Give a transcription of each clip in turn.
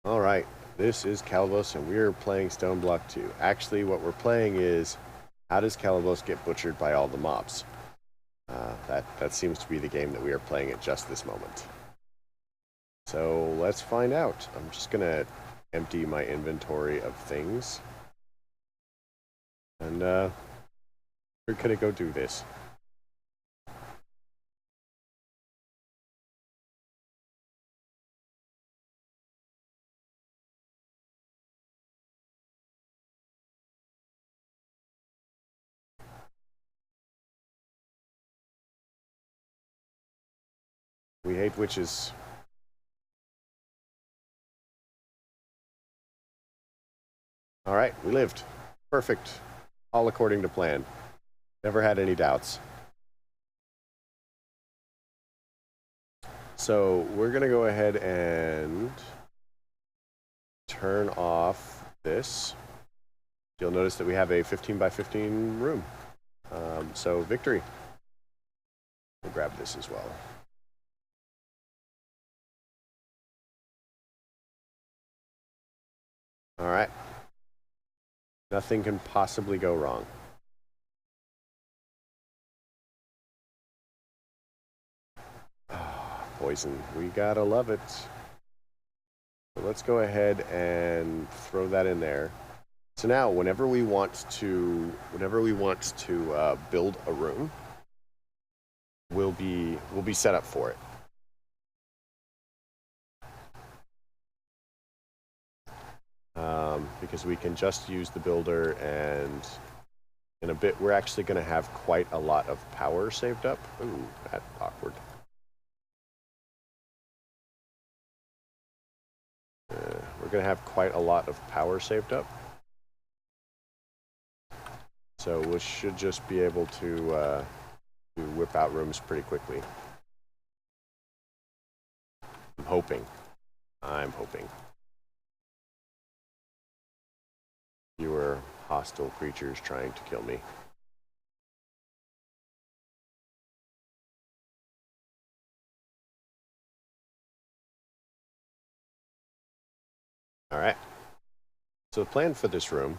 All right, this is Calibos, and we're playing Stoneblock 2. Actually, what we're playing is how does Calibos get butchered by all the mobs? That seems to be the game that we are playing at just this moment. So let's find out. I'm just gonna empty my inventory of things, and we're gonna go do this. We hate witches. All right, we lived. Perfect. All according to plan. Never had any doubts. So we're going to go ahead and turn off this. You'll notice that we have a 15 by 15 room. So victory. We'll grab this as well. All right. Nothing can possibly go wrong. Poison. We gotta love it. So let's go ahead and throw that in there. So now, whenever we want to build a room, we'll be set up for it. Because we can just use the builder, and in a bit we're actually going to have quite a lot of power saved up. Ooh, that's awkward. We're going to have quite a lot of power saved up. So we should just be able to whip out rooms pretty quickly. I'm hoping. Fewer hostile creatures trying to kill me. All right. So the plan for this room,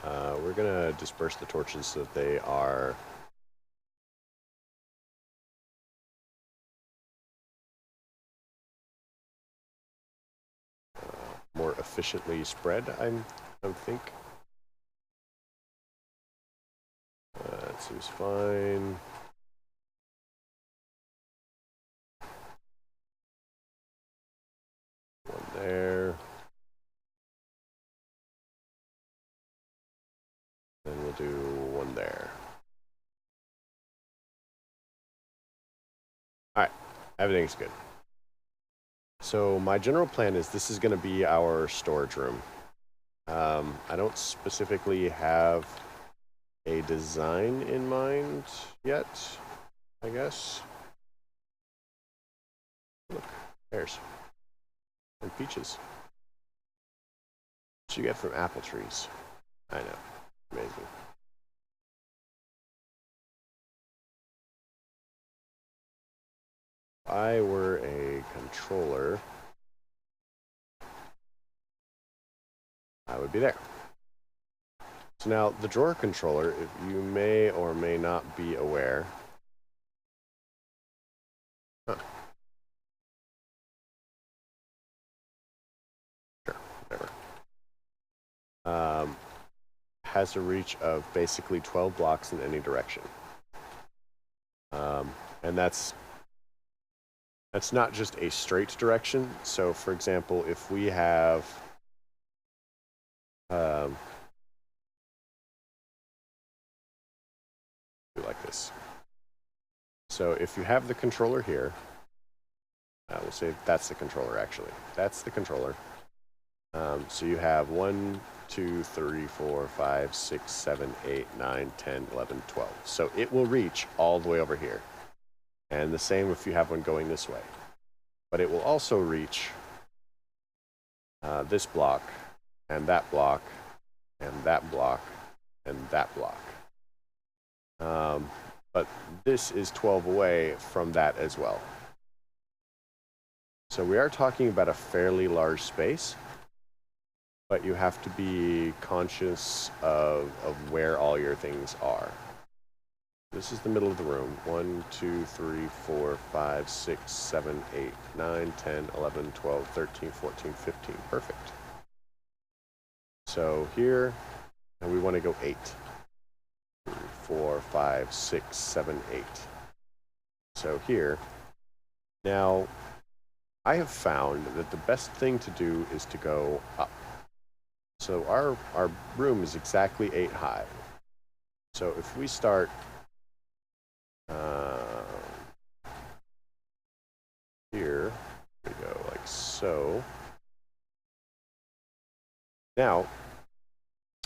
we're going to disperse the torches so that they are more efficiently spread, I think. That seems fine. One there. Then we'll do one there. All right, everything's good. So my general plan is this is going to be our storage room. I don't specifically have a design in mind yet, I guess. Look, pears and peaches. What you get from apple trees? I know, amazing. If I were a controller, I would be there. So now, the drawer controller, if you may or may not be aware, sure, whatever, has a reach of basically 12 blocks in any direction. And that's not just a straight direction. So, for example, if we have like this. So if you have the controller here, we'll say that's the controller actually. That's the controller. So you have 1, 2, 3, 4, 5, 6, 7, 8, 9, 10, 11, 12. So it will reach all the way over here. And the same if you have one going this way. But it will also reach this block, and that block, and that block, and that block. But this is 12 away from that as well. So we are talking about a fairly large space, but you have to be conscious of where all your things are. This is the middle of the room. 1, 2, 3, 4, 5, 6, 7, 8, 9, 10, 11, 12, 13, 14, 15. Perfect. So here, and we want to go 8. 3, 4, 5, 6, 7, 8. So here, now I have found that the best thing to do is to go up. So our room is exactly 8 high. So if we start here, we go like so. Now,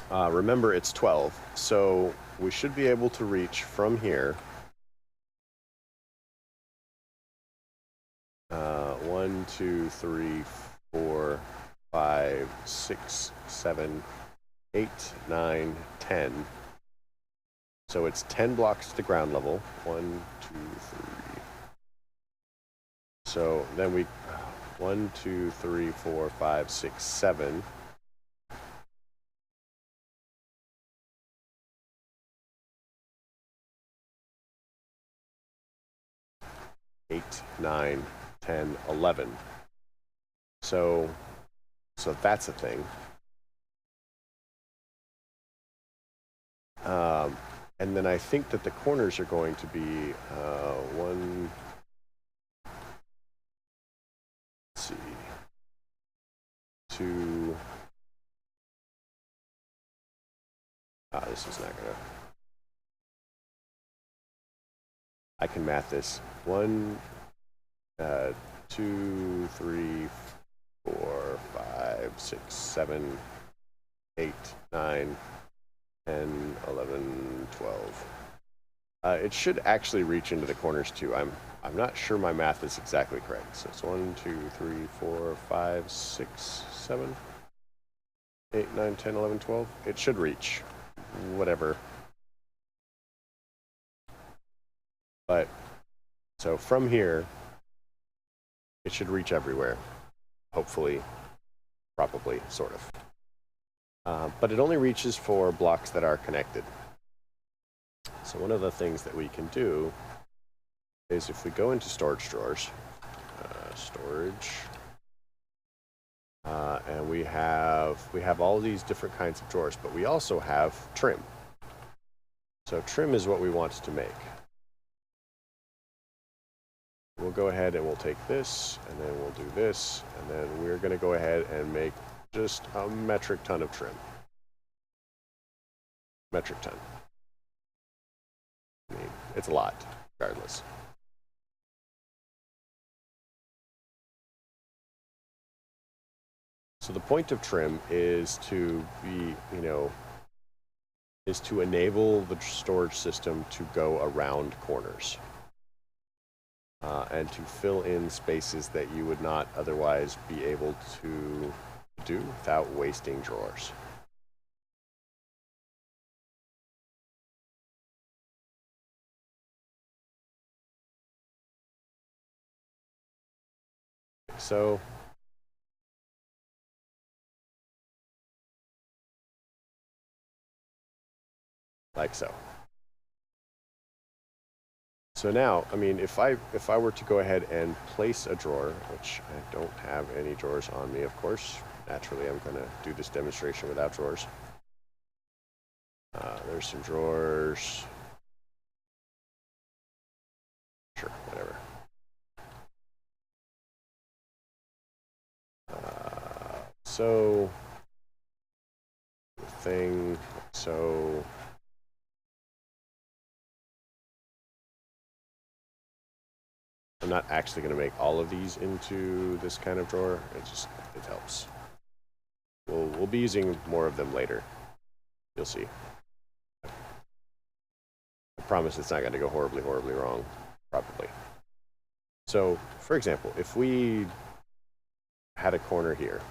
remember it's 12, so we should be able to reach from here 1, 2, 3, 4, 5, 6, 7, 8, 9, 10. So it's 10 blocks to the ground level. 1, 2, 3. So then we 1, 2, 3, 4, 5, 6, 7. Eight, 9, 10, 11. So that's a thing. And then I think that the corners are going to be 1. Let's see, 2. This is not gonna. I can math this. 1, 2, 3, 4, 5, 6, 7, 8, 9, 10, 11, 12. It should actually reach into the corners too. I'm not sure my math is exactly correct. So it's 1, 2, 3, 4, 5, 6, 7, 8, 9, 10, 11, 12. It should reach. Whatever. But so from here, it should reach everywhere. Hopefully, probably, sort of. But it only reaches for blocks that are connected. So one of the things that we can do is if we go into storage drawers, storage, and we have all these different kinds of drawers, but we also have trim. So trim is what we want to make. We'll go ahead and we'll take this, and then we'll do this, and then we're going to go ahead and make just a metric ton of trim. Metric ton. I mean, it's a lot, regardless. So the point of trim is to be, is to enable the storage system to go around corners. And to fill in spaces that you would not otherwise be able to do without wasting drawers. So like so. So now, I mean, if I were to go ahead and place a drawer, which I don't have any drawers on me, of course, naturally I'm going to do this demonstration without drawers. There's some drawers. Sure, whatever. So the thing, so I'm not actually going to make all of these into this kind of drawer. It helps. We'll be using more of them later. You'll see. I promise it's not going to go horribly, horribly wrong. Probably. So, for example, if we had a corner here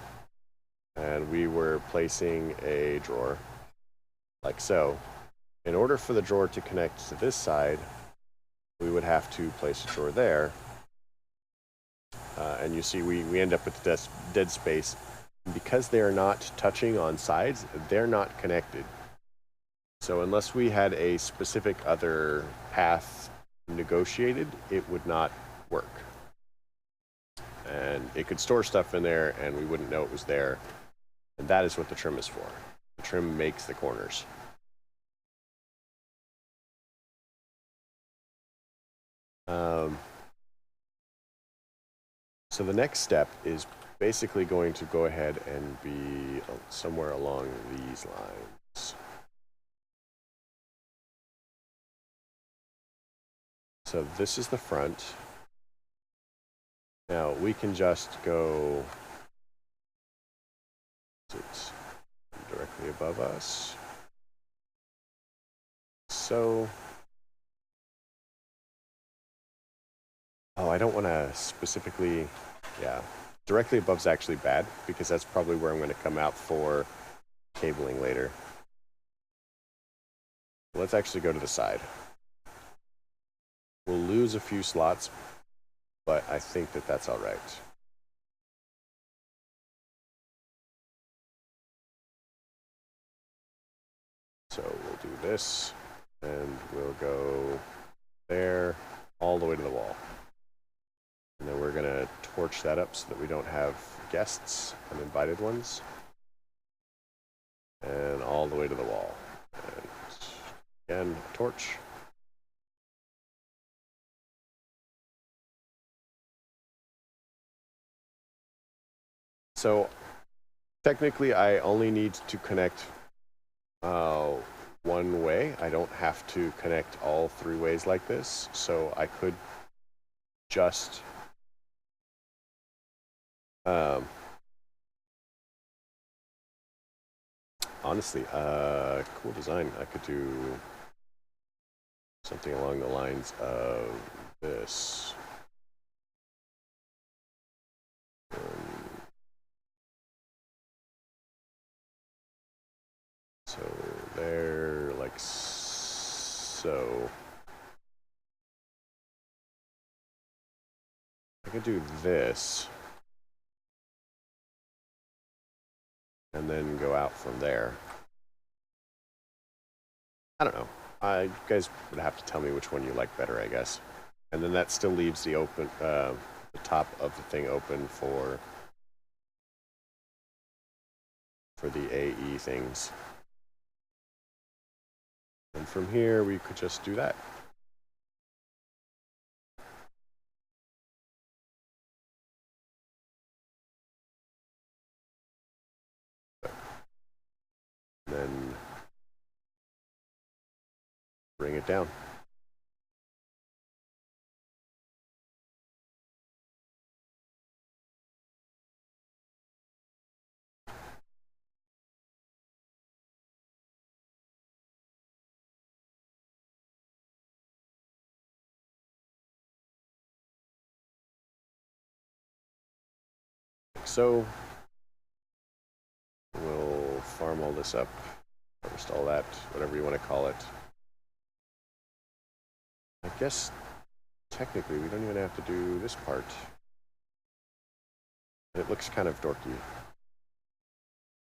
and we were placing a drawer like so, in order for the drawer to connect to this side, we would have to place a drawer there and you see we end up with dead space. Because they are not touching on sides, they're not connected. So unless we had a specific other path negotiated, it would not work. And it could store stuff in there and we wouldn't know it was there. And that is what the trim is for. The trim makes the corners. So the next step is basically going to go ahead and be somewhere along these lines. So this is the front. Now we can just go directly above us. So, I don't want to specifically, yeah, directly above is actually bad because that's probably where I'm going to come out for cabling later. Let's actually go to the side. We'll lose a few slots, but I think that that's all right. So we'll do this, and we'll go there, all the way to the wall. And then we're going to torch that up so that we don't have guests, uninvited ones. And all the way to the wall. And again, torch. So technically I only need to connect one way. I don't have to connect all three ways like this. So I could just honestly, cool design. I could do something along the lines of this. So there, like so. I could do this. And then go out from there. I don't know. You guys would have to tell me which one you like better, I guess. And then that still leaves the open, the top of the thing open for the AE things. And from here, we could just do that. And then bring it down. So we'll farm all this up, harvest all that, whatever you want to call it. I guess technically we don't even have to do this part. It looks kind of dorky.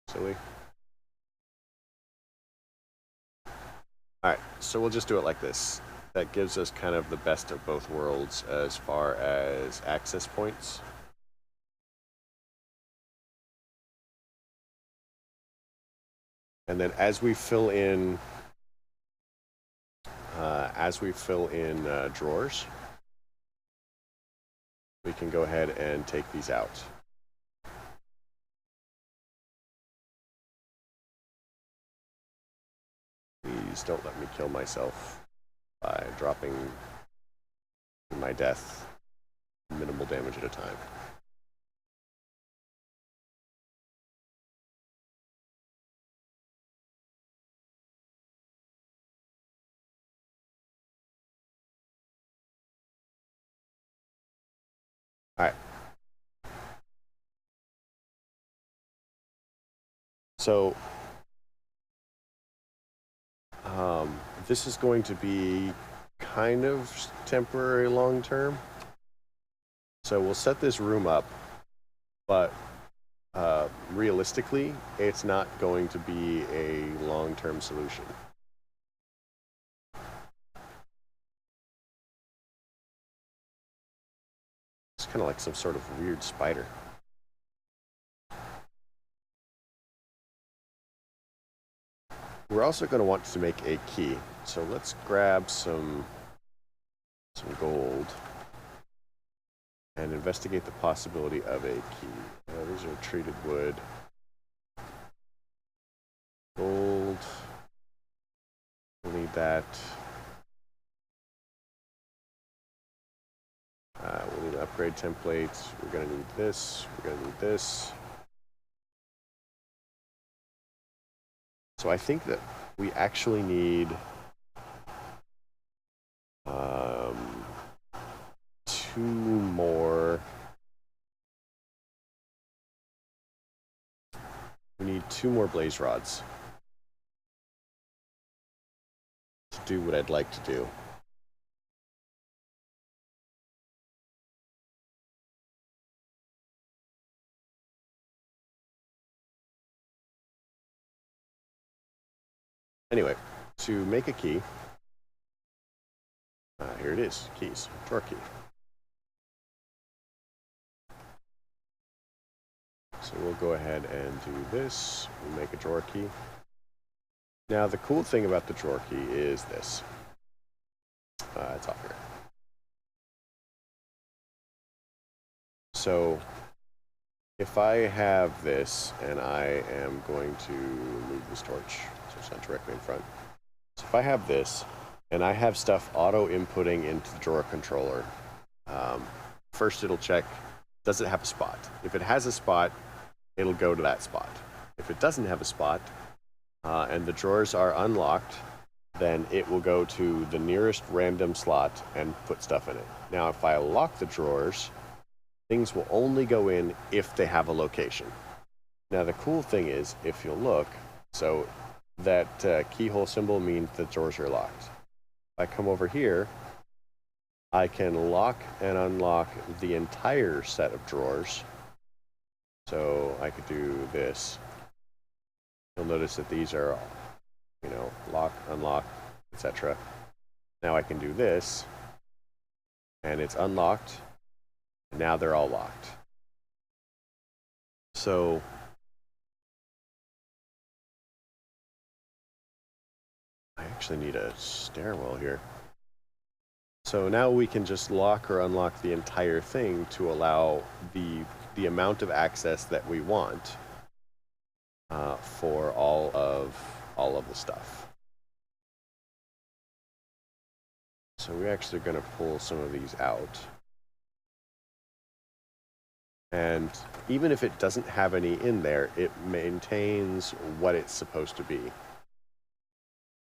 Silly. Alright, so we'll just do it like this. That gives us kind of the best of both worlds as far as access points. And then as we fill in drawers, we can go ahead and take these out. Please don't let me kill myself by dropping my death minimal damage at a time. All right. So this is going to be kind of temporary long term. So we'll set this room up, but realistically, it's not going to be a long-term solution. It's kind of like some sort of weird spider. We're also going to want to make a key. So let's grab some gold and investigate the possibility of a key. These are treated wood. Gold. We'll need that. We'll need to upgrade templates. We're going to need this. We're going to need this. So I think that we actually need two more. We need 2 more blaze rods to do what I'd like to do. Anyway, to make a key, here it is, keys, drawer key. So we'll go ahead and do this. We'll make a drawer key. Now the cool thing about the drawer key is this. It's off here. So if I have this and I am going to move this torch, so it's not directly in front. So if I have this and I have stuff auto-inputting into the drawer controller, first it'll check, does it have a spot? If it has a spot, it'll go to that spot. If it doesn't have a spot and the drawers are unlocked, then it will go to the nearest random slot and put stuff in it. Now, if I lock the drawers, things will only go in if they have a location. Now, the cool thing is, if you'll look, so that keyhole symbol means the drawers are locked. If I come over here, I can lock and unlock the entire set of drawers. So I could do this. You'll notice that these are, lock, unlock, etc. Now I can do this, and it's unlocked. And now they're all locked. So I actually need a stairwell here. So now we can just lock or unlock the entire thing to allow the amount of access that we want for all of the stuff. So we're actually going to pull some of these out. And even if it doesn't have any in there, it maintains what it's supposed to be.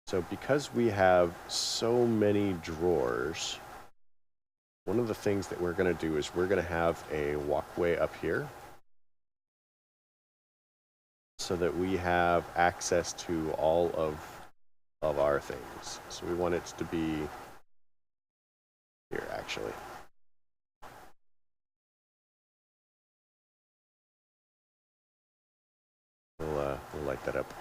So because we have so many drawers, one of the things that we're going to do is we're going to have a walkway up here so that we have access to all of our things. So we want it to be here, actually. We'll light that up.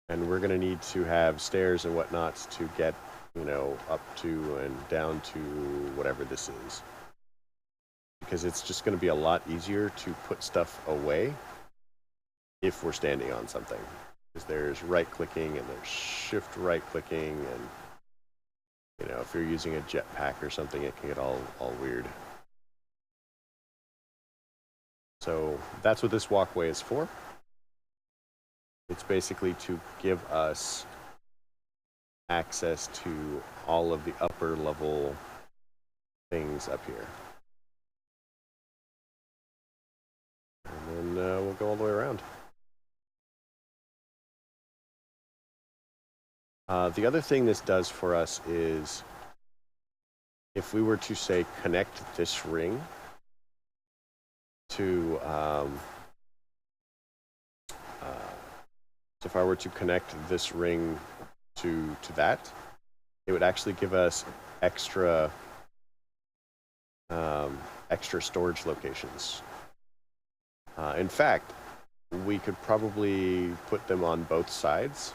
And we're going to need to have stairs and whatnots to get, up to and down to whatever this is. Because it's just going to be a lot easier to put stuff away if we're standing on something. Because there's right-clicking and there's shift right-clicking, and, if you're using a jetpack or something, it can get all weird. So that's what this walkway is for. It's basically to give us access to all of the upper level things up here. And then we'll go all the way around. The other thing this does for us is if we were to, say, connect this ring to so if I were to connect this ring to that, it would actually give us extra extra storage locations. In fact, we could probably put them on both sides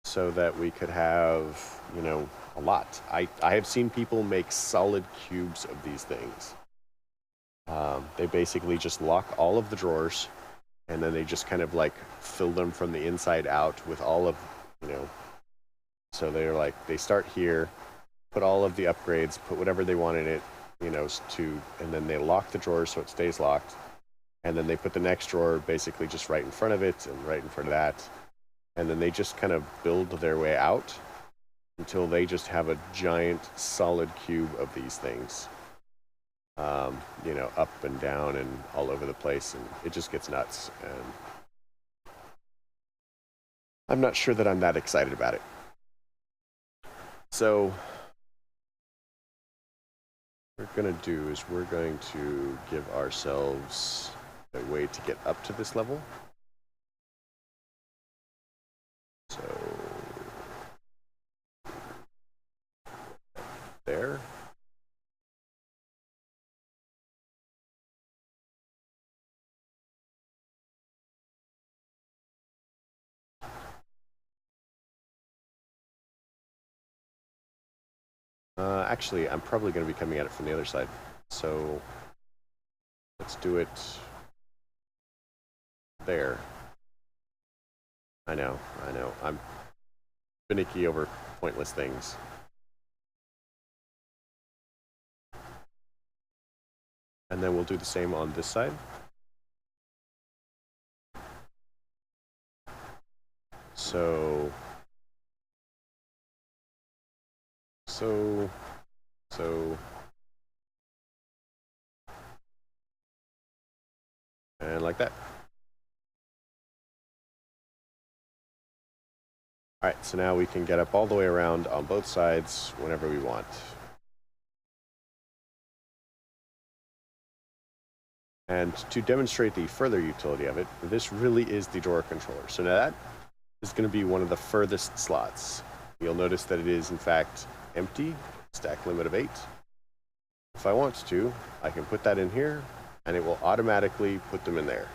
so that we could have, you know, a lot. I have seen people make solid cubes of these things. They basically just lock all of the drawers, and then they just kind of like fill them from the inside out with all of, you know, so they're like, they start here, put all of the upgrades, put whatever they want in it, you know, and then they lock the drawers so it stays locked. And then they put the next drawer basically just right in front of it and right in front of that. And then they just kind of build their way out until they just have a giant solid cube of these things. You know, up and down and all over the place, and it just gets nuts. And I'm not sure that I'm that excited about it. So what we're going to do is we're going to give ourselves a way to get up to this level. So there. Actually, I'm probably going to be coming at it from the other side. So let's do it there. I know. I'm finicky over pointless things. And then we'll do the same on this side. So, and like that. All right, so now we can get up all the way around on both sides whenever we want. And to demonstrate the further utility of it, this really is the drawer controller. So now that is going to be one of the furthest slots. You'll notice that it is, in fact, empty, stack limit of 8. If I want to, I can put that in here, and it will automatically put them in there.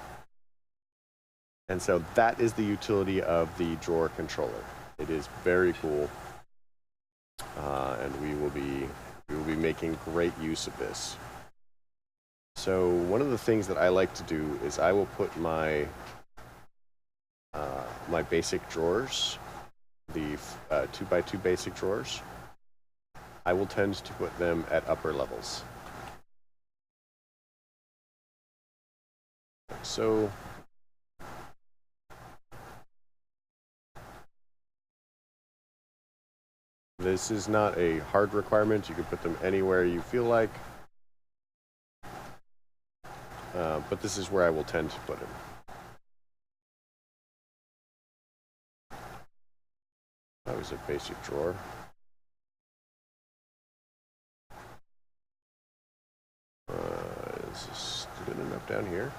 And so that is the utility of the drawer controller. It is very cool, and we will be making great use of this. So one of the things that I like to do is I will put my my basic drawers, the 2x2 basic drawers, I will tend to put them at upper levels. So this is not a hard requirement. You can put them anywhere you feel like. But this is where I will tend to put them. That was a basic drawer. Is this good enough down here?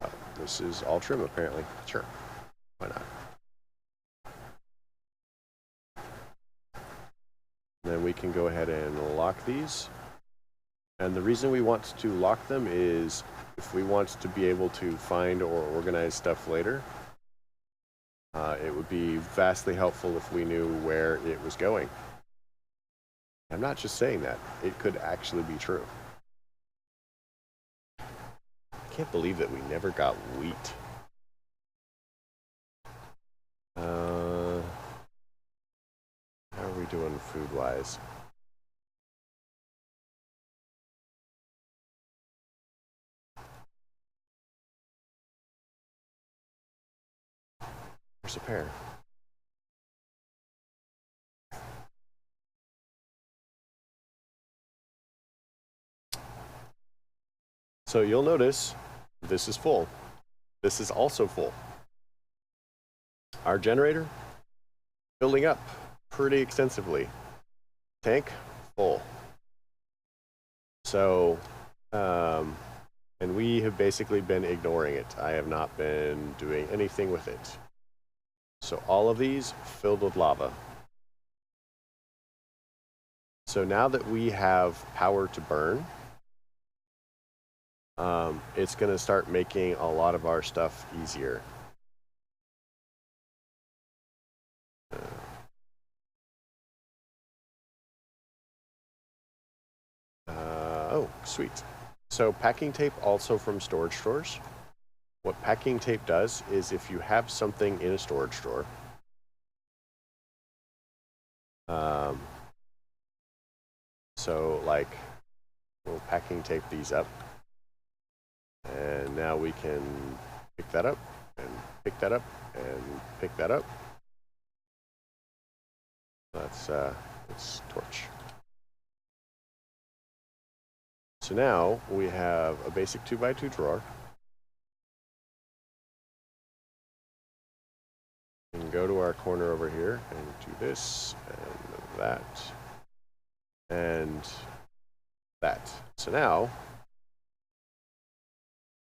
Oh, this is all trim apparently. Sure, why not? Then we can go ahead and lock these. And the reason we want to lock them is if we want to be able to find or organize stuff later, it would be vastly helpful if we knew where it was going. I'm not just saying that. It could actually be true. I can't believe that we never got wheat. How are we doing food-wise? Where's a pear? So you'll notice this is full. This is also full. Our generator filling up pretty extensively. Tank full. So, and we have basically been ignoring it. I have not been doing anything with it. So all of these filled with lava. So now that we have power to burn, it's going to start making a lot of our stuff easier. Oh, sweet. So packing tape also from storage drawers. What packing tape does is if you have something in a storage drawer, so like we'll packing tape these up, and now we can pick that up and pick that up and pick that up. Let's torch. So now we have a basic 2x2 drawer. We can go to our corner over here and do this and that and that. So now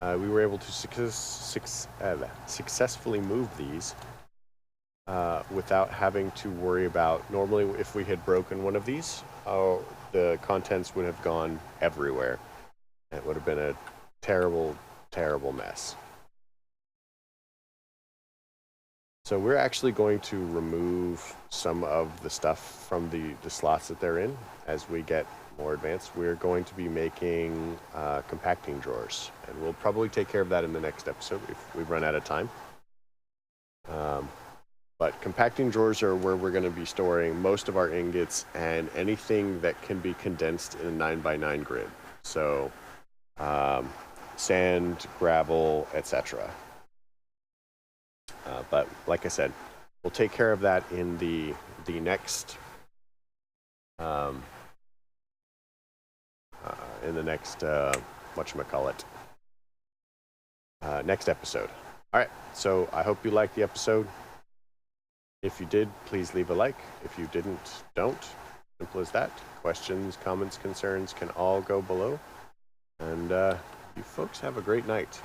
we were able to successfully move these without having to worry about, normally if we had broken one of these, the contents would have gone everywhere. It would have been a terrible, terrible mess. So we're actually going to remove some of the stuff from the slots that they're in as we get more advanced. We're going to be making compacting drawers, and we'll probably take care of that in the next episode if we run out of time. But compacting drawers are where we're going to be storing most of our ingots and anything that can be condensed in a 9x9 grid. So sand, gravel, etc. But like I said, we'll take care of that in the next next episode. All right, so I hope you liked the episode. If you did, please leave a like. If you didn't, don't. Simple as that. Questions, comments, concerns can all go below. And you folks have a great night.